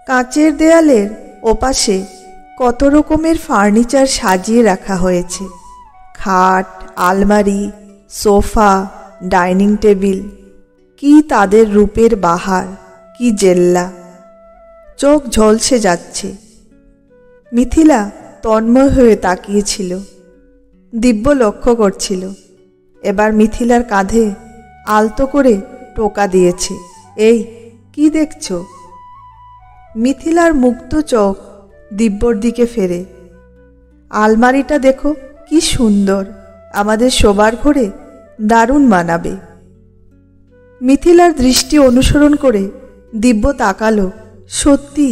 কাঁচের দেয়ালের ওপাশে কত রকমের ফার্নিচার সাজিয়ে রাখা হয়েছে। খাট, আলমারি, সোফা, ডাইনিং টেবিল, কি তাদের রূপের বাহার, কি জেল্লা! চোখ ঝলসে যাচ্ছে। মিথিলা তন্ময় হয়ে তাকিয়েছিল। দিব্য লক্ষ্য করছিল। এবার মিথিলার কাঁধে আলতো করে টোকা দিয়েছে। এই, কি দেখছো? মিথিলার মুক্ত চোখ দিব্যর দিকে ফেরে। আলমারিটা দেখো, কি সুন্দর, আমাদের শোবার ঘরে দারুণ মানাবে। মিথিলার দৃষ্টি অনুসরণ করে দিব্য তাকালো। সত্যি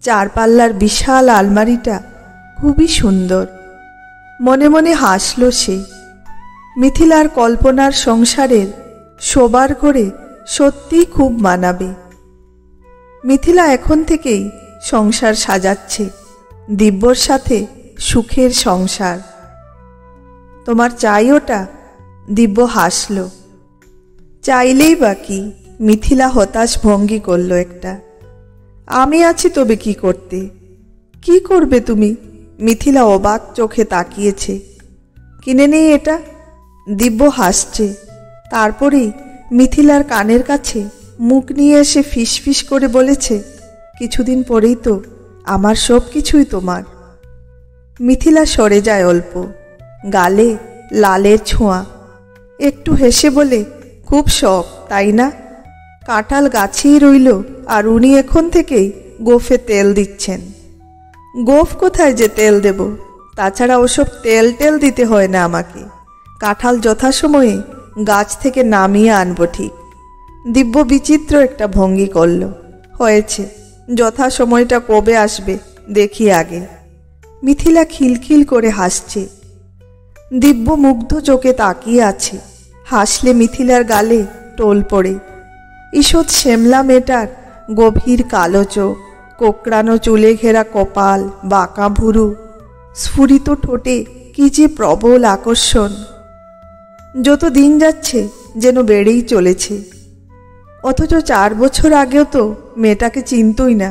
চারপাল্লার বিশাল আলমারিটা খুবই সুন্দর। মনে মনে হাসল সে। মিথিলার কল্পনার সংসারের শোবার ঘরে সত্যিই খুব মানাবে। মিথিলা এখন থেকেই সংসার সাজাচ্ছে, দিব্যর সাথে সুখের সংসার। তোমার চাই ওটা? দিব্য হাসল। চাইলেই বা কি? মিথিলা হতাশ ভঙ্গি করল একটা। আমি আছি তবে কি করতে? কি করবে তুমি? মিথিলা অবাক চোখে তাকিয়েছে। কিনে নেই এটা? দিব্য হাসছে। তারপরেই মিথিলার কানের কাছে মুখ নিয়ে এসে ফিসফিস করে বলেছে, কিছুদিন পরেই তো আমার সব কিছুই তোমার। মিথিলা সরে যায় অল্প, গালে লালের ছোঁয়া। একটু হেসে বলে, খুব শখ তাই না? কাঁঠাল গাছেই রইল, আর উনি এখন থেকেই গোফে তেল দিচ্ছেন। গোফ কোথায় যে তেল দেব? তাছাড়া ওসব তেল দিতে হয় না আমাকে। কাঁঠাল যথাসময়ে গাছ থেকে নামিয়ে আনবো ঠিক। দিব্য বিচিত্র একটা ভঙ্গি করল। হয়েছে, যথাসময়টা কবে আসবে দেখি আগে। মিথিলা খিলখিল করে হাসছে। দিব্য মুগ্ধ চোখে তাকিয়ে আছে। হাসলে মিথিলার গালে টোল পড়ে। ঈষৎ শ্যামলা মেয়েটার গভীর কালো চোখ, কোকড়ানো চুলে ঘেরা কপাল, বাঁকা ভুরু, স্ফুরিত ঠোঁটে কি যে প্রবল আকর্ষণ! যত দিন যাচ্ছে যেন বেড়েই চলেছে। অথচ 4 বছর আগেও তো মেয়েটাকে চিনতই না।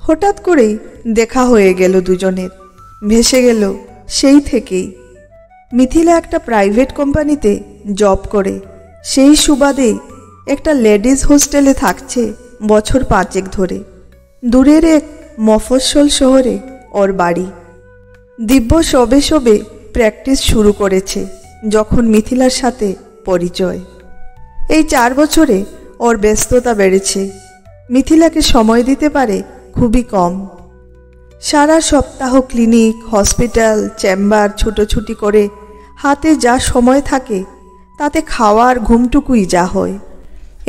হঠাৎ করেই দেখা হয়ে গেল দুজনের, ভেসে গেল সেই থেকেই। মিথিলা একটা প্রাইভেট কোম্পানিতে জব করে, সেই সুবাদে একটা লেডিজ হোস্টেলে থাকছে বছর 5 ধরে। দূরের এক মফস্বল শহরে ওর বাড়ি। দিব্য সবে সবে প্র্যাকটিস শুরু করেছে যখন মিথিলার সাথে পরিচয়। এই 4 বছরে ওর ব্যস্ততা বেড়েছে। মিথিলাকে সময় দিতে পারে খুবই কম। সারা সপ্তাহ ক্লিনিক, হসপিটাল, চেম্বার ছুটোছুটি করে হাতে যা সময় থাকে তাতে খাওয়ার ঘুমটুকুই যা হয়।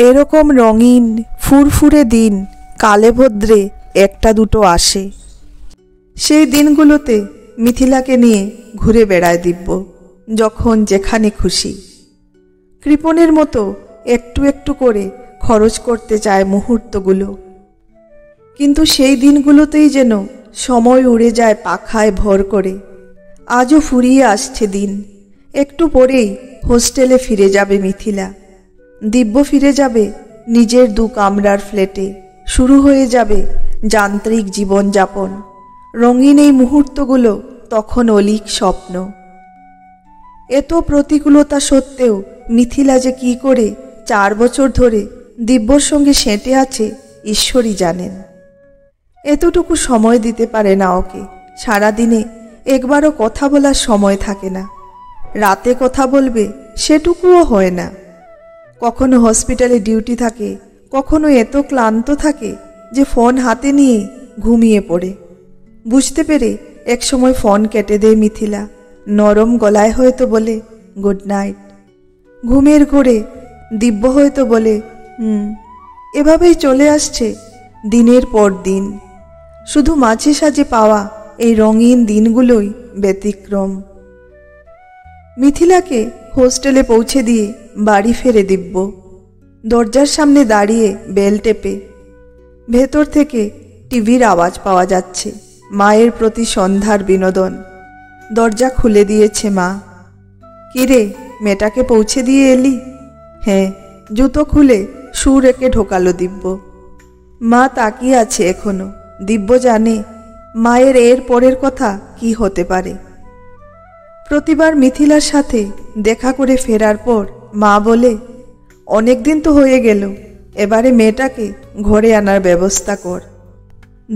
এরকম রঙিন ফুরফুরে দিন কালে ভদ্রে 1-2 আসে। সেই দিনগুলোতে মিথিলাকে নিয়ে ঘুরে বেড়ায় দিব্য, যখন যেখানে খুশি। কৃপণের মতো একটু একটু করে খরচ করতে চায় মুহূর্তগুলো। কিন্তু সেই দিনগুলোতেই যেন সময় উড়ে যায় পাখায় ভর করে। আজও ফুরিয়ে আসছে দিন। একটু পরেই হোস্টেলে ফিরে যাবে মিথিলা। দিব্য ফিরে যাবে নিজের 2 কামরার ফ্ল্যাটে। শুরু হয়ে যাবে যান্ত্রিক জীবনযাপন। রঙিন এই মুহূর্তগুলো তখন অলীক স্বপ্ন। এত প্রতিকূলতা সত্ত্বেও মিথিলা যে কি করে 4 বছর ধরে দিব্যর সঙ্গে সেঁটে আছে ঈশ্বরই জানেন। এতটুকু সময় দিতে পারে না ওকে। সারাদিনে একবারও কথা বলার সময় থাকে না। রাতে কথা বলবে সেটুকুও হয় না। কখনো হসপিটালে ডিউটি থাকে, কখনো এত ক্লান্ত থাকে যে ফোন হাতে নিয়ে ঘুমিয়ে পড়ে। বুঝতে পেরে একসময় ফোন কেটে দেয় মিথিলা। নরম গলায় হয়তো বলে গুড নাইট। ঘুমের ঘোরে দিব্য হয়তো বলে এভাবেই চলে আসছে দিনের পর দিন। শুধু মাঝে সাঝে পাওয়া এই রঙিন দিনগুলোই ব্যতিক্রম। মিথিলাকে হোস্টেলে পৌঁছে দিয়ে বাড়ি ফেরে দিব্য। দরজার সামনে দাঁড়িয়ে বেল টেপে। ভেতর থেকে টিভির আওয়াজ পাওয়া যাচ্ছে। মায়ের প্রতি সন্ধ্যার বিনোদন। দরজা খুলে দিয়েছে মা। কিরে, মেয়েটাকে পৌঁছে দিয়ে এলি? হ্যাঁ, জুতো খুলে শু রেখে ঢোকালো দিব্য। মা তাকিয়ে আছে এখনো। দিব্য জানে মায়ের এর পরের কথা কি হতে পারে। প্রতিবার মিথিলার সাথে দেখা করে ফেরার পর মা বলে, অনেক দিন তো হয়ে গেল, এবারে মেয়েটাকে ঘরে আনার ব্যবস্থা কর।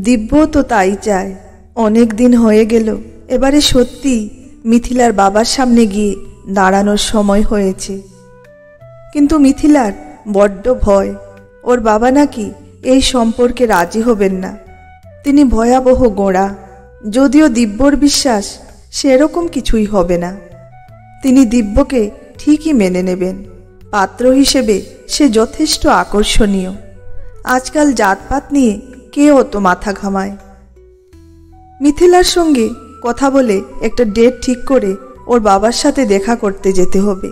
দিব্য তো তাই চায়, অনেক দিন হয়ে গেল, এবারে সত্যি মিথিলার বাবার সামনে গিয়ে দাঁড়ানোর সময় হয়েছে। কিন্তু মিথিলার বড্ড ভয়, ওর বাবা নাকি এই সম্পর্কে রাজি হবেন না। তিনি ভয়াবহ গোঁড়া, যদিও দিব্যর বিশ্বাস সেরকম কিছুই হবে না। তিনি দিব্যকে ঠিকই মেনে নেবেন, পাত্র হিসেবে সে যথেষ্ট আকর্ষণীয়। আজকাল জাতপাত নিয়ে কে অত মাথা ঘামায়। মিথিলার সঙ্গে কথা বলে একটা ডেট ঠিক করে ওর বাবার সাথে দেখা করতে যেতে হবে।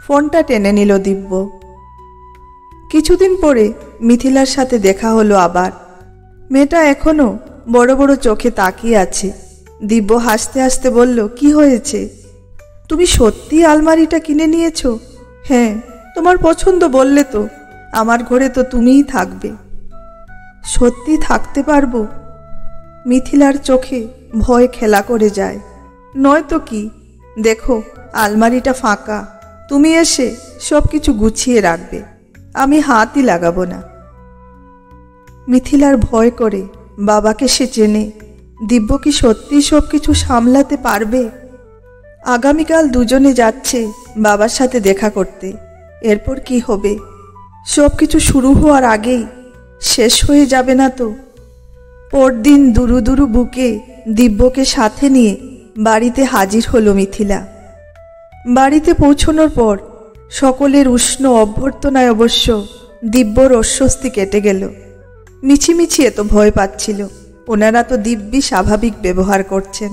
ফোনটা টেনে নিল দিব্য। কিছুদিন পরে মিথিলার সাথে দেখা হলো আবার। মেয়েটা এখনো বড় বড় চোখে তাকিয়ে আছে। দিব্য হাসতে হাসতে বলল, কি হয়েছে? তুমি সত্যি আলমারিটা কিনে নিয়েছো? হ্যাঁ, তোমার পছন্দ বললে তো, আমার ঘরে তো তুমিই থাকবে। সত্যি থাকতে পারবো? মিথিলার চোখে ভয় খেলা করে যায়। নয়তো কি, দেখো আলমারিটা ফাঁকা, তুমি এসে সব কিছু গুছিয়ে রাখবে, আমি হাতই লাগাবো না। মিথিলার ভয় করে, বাবাকে সে চেনে। দিব্য কি সত্যি সব কিছু সামলাতে পারবে? আগামীকাল দুজনে যাচ্ছে বাবার সাথে দেখা করতে। এরপর কি হবে? সব কিছু শুরু হওয়ার আগেই শেষ হয়ে যাবে না তো? পরদিন দুরু দুরু বুকে দিব্যকে সাথে নিয়ে বাড়িতে হাজির হলো মিথিলা। বাড়িতে পৌঁছানোর পর সকলের উষ্ণ অভ্যর্থনায় অবশ্য দিব্যর অস্বস্তি কেটে গেল। মিছিমিছি এত ভয় পাচ্ছিল, ওনারা তো দিব্যি স্বাভাবিক ব্যবহার করছেন।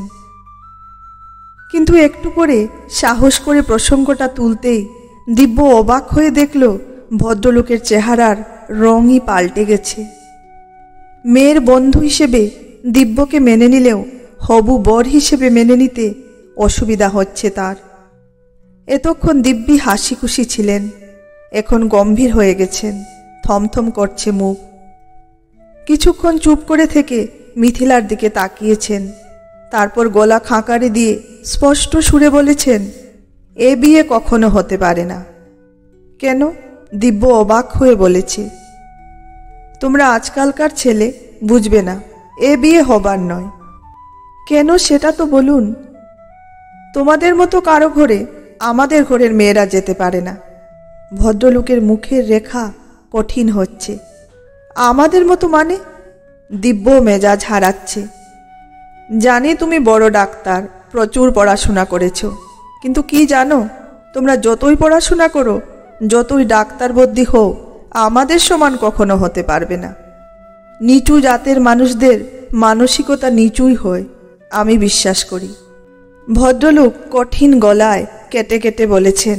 কিন্তু একটু পরে সাহস করে প্রসঙ্গটা তুলতেই দিব্য অবাক হয়ে দেখল ভদ্রলোকের চেহারার রঙই পাল্টে গেছে। মেয়ের বন্ধু হিসেবে দিব্যকে মেনে নিলেও হবু বর হিসেবে মেনে নিতে অসুবিধা হচ্ছে তার। এতক্ষণ দিব্যি হাসি খুশি ছিলেন, এখন গম্ভীর হয়ে গেছেন, থমথম করছে মুখ। কিছুক্ষণ চুপ করে থেকে মিথিলার দিকে তাকিয়েছেন, তারপর গলা খাঁকারে দিয়ে স্পষ্ট সুরে বলেছেন, এ বিয়ে কখনো হতে পারে না। কেন? দিব্য অবাক হয়ে বলেছে, তোমরা আজকালকার ছেলে বুঝবে না, এ বিয়ে হবার নয়। কেন সেটা তো বলুন। তোমাদের মতো কারো ঘরে আমাদের ঘরের মেয়েরা যেতে পারে না। ভদ্রলোকের মুখের রেখা কঠিন হচ্ছে। আমাদের মতো মানে? দিব্য মেজাজ হারাচ্ছে। জানি তুমি বড় ডাক্তার, প্রচুর পড়াশোনা করেছ, কিন্তু কি জানো, তোমরা যতই পড়াশোনা করো, যতই ডাক্তার বদ্যি হও, আমাদের সমান কখনো হতে পারবে না। নিচু জাতের মানুষদের মানসিকতা নিচুই হয়, আমি বিশ্বাস করি। ভদ্রলোক কঠিন গলায় কেটে কেটে বলেছেন।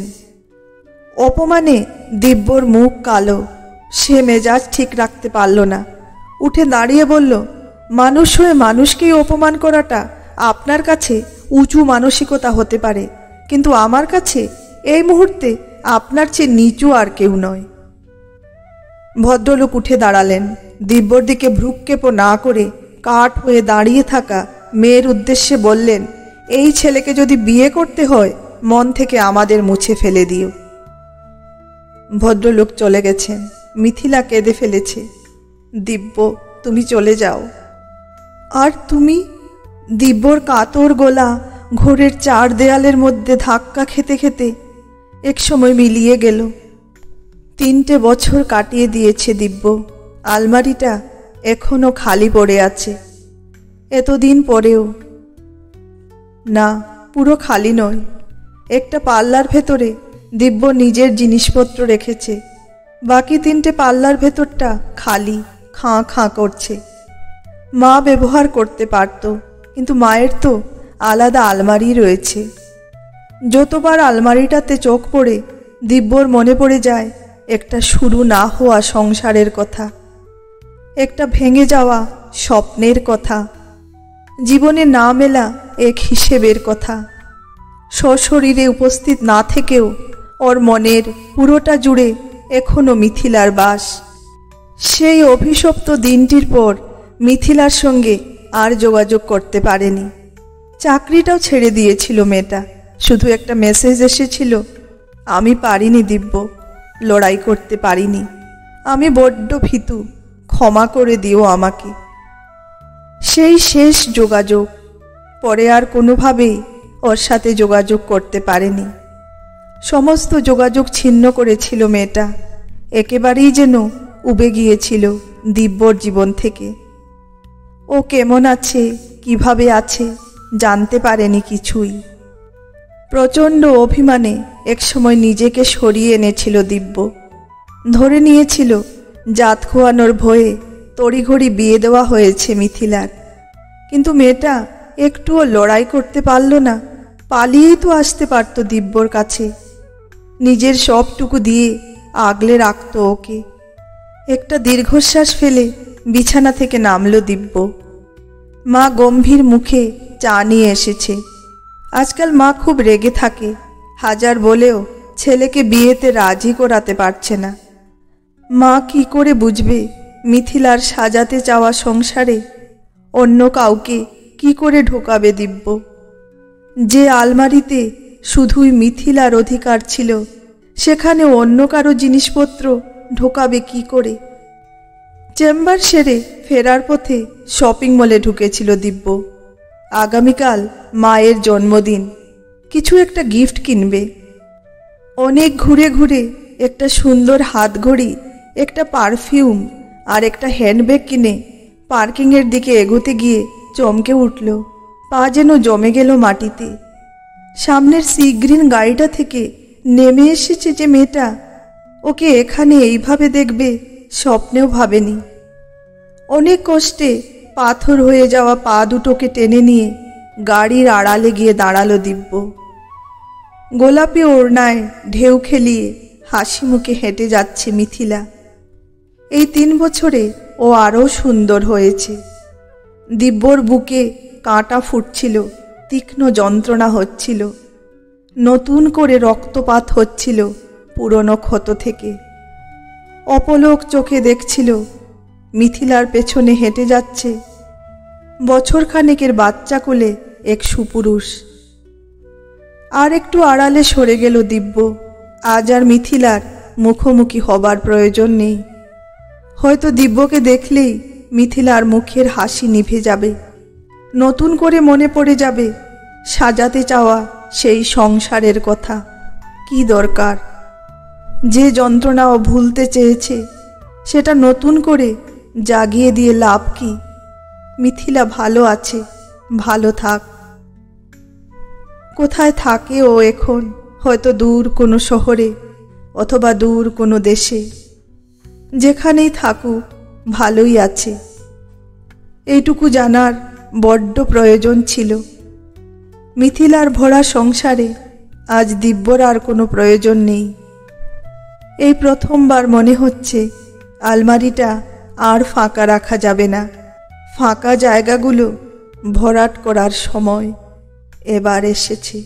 অপমানে দিব্যর মুখ কালো, সে মেজাজ ঠিক রাখতে পারল না। উঠে দাঁড়িয়ে বলল, মানুষ হয়ে মানুষকেই অপমান করাটা আপনার কাছে উঁচু মানসিকতা হতে পারে, কিন্তু আমার কাছে এই মুহূর্তে আপনার চেয়ে নিচু আর কেউ নয়। ভদ্রলোক উঠে দাঁড়ালেন। দিব্যর দিকে ভ্রুক্ষেপ না করে কাঠ হয়ে দাঁড়িয়ে থাকা মেয়ের উদ্দেশ্যে বললেন, এই ছেলেকে যদি বিয়ে করতে হয়, মন থেকে আমাদের মুছে ফেলে দিও। ভদ্রলোক চলে গেছেন। মিথিলা কেঁদে ফেলেছে। দিব্য, তুমি চলে যাও। আর তুমি? দিব্যর কাতর গলা ঘরের চার দেয়ালের মধ্যে ধাক্কা খেতে খেতে একসময় মিলিয়ে গেল। 3টে বছর কাটিয়ে দিয়েছে দিব্য। আলমারিটা এখনো খালি পড়ে আছে। এতদিন পরেও না, পুরো খালি নয়। একটা পাল্লার ভেতরে দিব্য নিজের জিনিসপত্র রেখেছে, বাকি 3টে পাল্লার ভেতরটা খালি, খাঁ খাঁ করছে। মা ব্যবহার করতে পারত, কিন্তু মায়ের তো আলাদা আলমারি রয়েছে। যতবার আলমারিটাতে চোখ পড়ে দিব্যর মনে পড়ে যায় একটা শুরু না হওয়া সংসারের কথা, একটা ভেঙে যাওয়া স্বপ্নের কথা, জীবনে না মেলা এক হিসেবের কথা। সশরীরে উপস্থিত না থেকেও ওর মনের পুরোটা জুড়ে এখনো মিথিলার বাস। সেই অভিশপ্ত দিনটির পর মিথিলার সঙ্গে আর যোগাযোগ করতে পারেনি। চাকরিটাও ছেড়ে দিয়েছিল মেয়েটা। শুধু একটা মেসেজ এসেছিল, আমি পারিনি দিব্য, লড়াই করতে পারিনি, আমি বড্ড ভীতু, ক্ষমা করে দিও আমাকে। সেই শেষ যোগাযোগ। পরে আর কোনোভাবেই ওর সাথে যোগাযোগ করতে পারেনি। সমস্ত যোগাযোগ ছিন্ন করেছিল মেয়েটা। একেবারেই যেন উবে গিয়েছিল দিব্যর জীবন থেকে। ও কেমন আছে, কিভাবে আছে জানতে পারেনি কিছুই। প্রচণ্ড অভিমানে একসময় নিজেকে সরিয়ে এনেছিল দিব্য। ধরে নিয়েছিল জাত খোয়ানোর ভয়ে তড়িঘড়ি বিয়ে দেওয়া হয়েছে মিথিলার। কিন্তু মেয়েটা একটুও লড়াই করতে পারল না। পালিয়েই তো আসতে পারত দিব্যর কাছে। নিজের সবটুকু দিয়ে আগলে রাখত ওকে। একটা দীর্ঘশ্বাস ফেলে বিছানা থেকে নামল দিব্য। মা গম্ভীর মুখে চা নিয়ে এসেছে। আজকাল মা খুব রেগে থাকে, হাজার বলেও ছেলেকে বিয়েতে রাজি করাতে পারছে না। মা কি করে বুঝবে মিথিলার সাজাতে চাওয়া সংসারে অন্য কাউকে কি করে ঢোকাবে দিব্য? যে আলমারিতে শুধুই মিথিলার অধিকার ছিল, সেখানে অন্য কারো জিনিসপত্র ঢোকাবে কি করে? চেম্বার সেরে ফেরার পথে শপিং মলে ঢুকেছিল দিব্য। আগামীকাল মায়ের জন্মদিন, কিছু একটা গিফট কিনবে। অনেক ঘুরে ঘুরে একটা সুন্দর হাতঘড়ি, একটা পারফিউম আর একটা হ্যান্ডব্যাগ কিনে পার্কিংয়ের দিকে এগোতে গিয়ে চমকে উঠল। পা যেন জমে গেল মাটিতে। সামনের সি গ্রিন গাড়িটা থেকে নেমে এসেছে যে মেয়েটা, ওকে এখানে এইভাবে দেখবে স্বপ্নেও ভাবেনি। অনেক কষ্টে পাথর হয়ে যাওয়া পা দুটোকে টেনে নিয়ে গাড়ির আড়ালে গিয়ে দাঁড়ালো দিব্য। গোলাপি ওড়নায় ঢেউ খেলিয়ে হাসি মুখে হেঁটে যাচ্ছে মিথিলা। এই 3 বছরে ও আরও সুন্দর হয়েছে। দিব্যর বুকে কাঁটা ফুটছিল, তীক্ষ্ণ যন্ত্রণা হচ্ছিল, নতুন করে রক্তপাত হচ্ছিল পুরনো ক্ষত থেকে। অপলক চোখে দেখছিল মিথিলার পেছনে হেঁটে যাচ্ছে বছরখানেকের বাচ্চা কোলে এক সুপুরুষ। আর একটু আড়ালে সরে গেল দিব্য। আজ আর মিথিলার মুখোমুখি হবার প্রয়োজন নেই। হয়তো দিব্যকে দেখলেই মিথিলার মুখের হাসি নিভে যাবে। নতুন করে মনে পড়ে যাবে সাজাতে চাওয়া সেই সংসারের কথা। কি দরকার? যে যন্ত্রণা ও ভুলতে চেয়েছে সেটা নতুন করে জাগিয়ে দিয়ে লাভ কি? মিথিলা ভালো আছে, ভালো থাক। কোথায় থাকে ও এখন? হয়তো দূর কোনো শহরে, অথবা দূর কোনো দেশে। যেখানেই থাকুক ভালোই আছে, এইটুকু জানার বড্ড প্রয়োজন ছিল। মিথিলার ভরা সংসারে আজ দিব্যর আর কোনো প্রয়োজন নেই। এই প্রথমবার মনে হচ্ছে আলমারিটা আর ফাঁকা রাখা যাবে না। ফাঁকা জায়গাগুলো ভরাট করার সময় এবার এসেছে।